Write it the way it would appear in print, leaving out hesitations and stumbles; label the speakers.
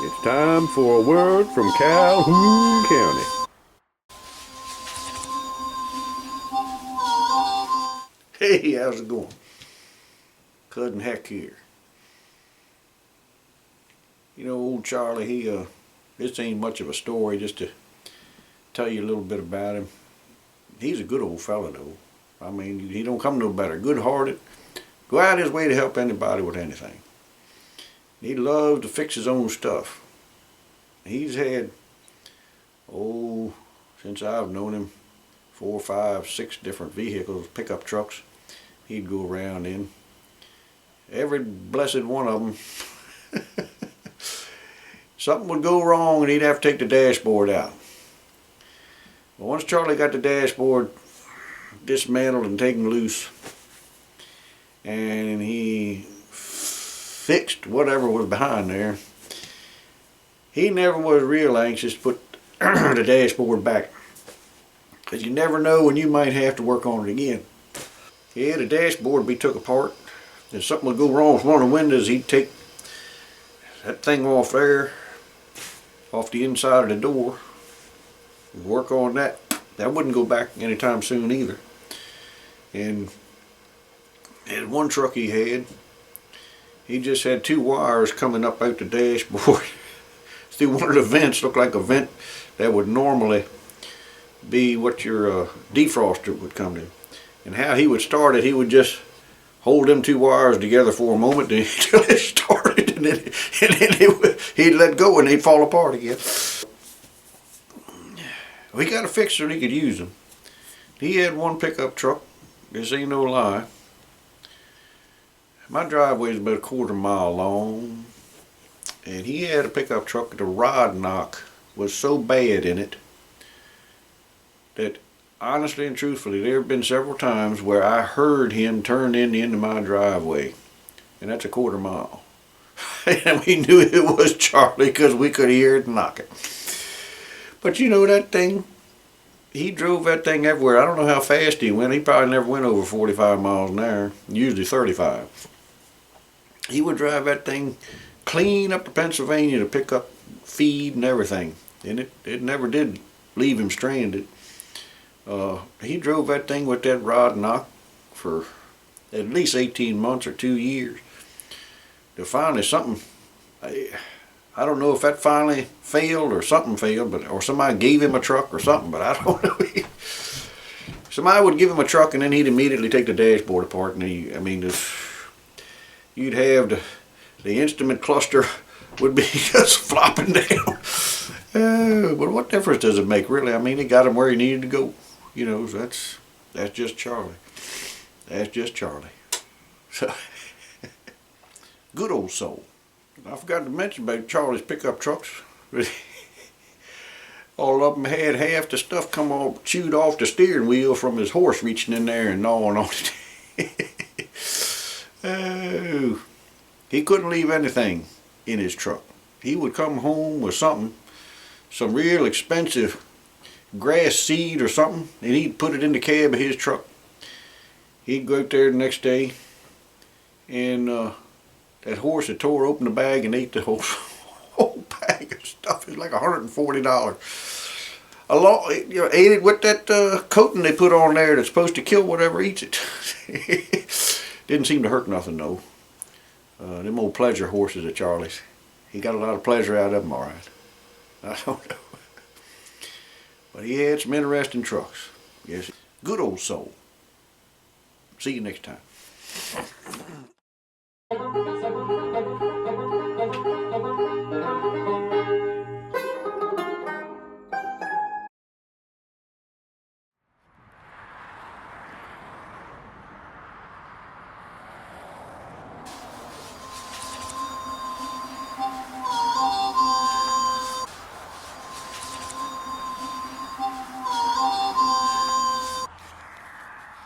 Speaker 1: It's time for a word from Calhoune County.
Speaker 2: Hey, how's it going? Cousin Heck here. You know, old Charlie, this ain't much of a story, just to tell you a little bit about him. He's a good old fella, though. I mean, he don't come no better. Good-hearted. Go out his way to help anybody with anything. He loves to fix his own stuff. He's had, since I've known him, 4, 5, 6 different vehicles, pickup trucks he'd go around in. Every blessed one of them. Something would go wrong and he'd have to take the dashboard out. But once Charlie got the dashboard dismantled and taken loose, and he fixed whatever was behind there, he never was real anxious to put the dashboard back, because you never know when you might have to work on it again. Yeah, the dashboard would be took apart. If something would go wrong with one of the windows, he'd take that thing off there, off the inside of the door, and work on that. That wouldn't go back anytime soon either. And one truck he just had 2 wires coming up out the dashboard through one of the vents. Looked like a vent that would normally be what your defroster would come to. And how he would start it, he would just hold them 2 wires together for a moment until it started, and then he'd let go and they'd fall apart again. We got a fixer and he could use them. He had one pickup truck, this ain't no lie. My driveway is about a 1/4 mile long, and he had a pickup truck. The rod knock was so bad in it that, honestly and truthfully, there have been several times where I heard him turn in the end of my driveway, and that's a 1/4 mile. And we knew it was Charlie because we could hear it knocking. But you know, that thing, he drove that thing everywhere. I don't know how fast he went. He probably never went over 45 miles an hour, usually 35. He would drive that thing clean up to Pennsylvania to pick up feed and everything. And it never did leave him stranded. He drove that thing with that rod knock for at least 18 months or 2 years. To finally something, I don't know if that finally failed or something failed, or somebody gave him a truck or something, but I don't know. Somebody would give him a truck and then he'd immediately take the dashboard apart, and you'd have the instrument cluster would be just flopping down. But what difference does it make, really? I mean, he got him where he needed to go. You know, so that's just Charlie. That's just Charlie. So, good old soul. I forgot to mention about Charlie's pickup trucks. All of them had half the stuff come all chewed off the steering wheel from his horse reaching in there and gnawing on it. Oh, he couldn't leave anything in his truck. He would come home with some real expensive grass seed or something, and he'd put it in the cab of his truck. He'd go out there the next day, and that horse had tore open the bag and ate the whole bag of stuff. It was like $140. Ate it with that coating they put on there that's supposed to kill whatever eats it. Didn't seem to hurt nothing, though. Them old pleasure horses at Charlie's. He got a lot of pleasure out of them, all right. I don't know. But he had some interesting trucks. Yes, good old soul. See you next time.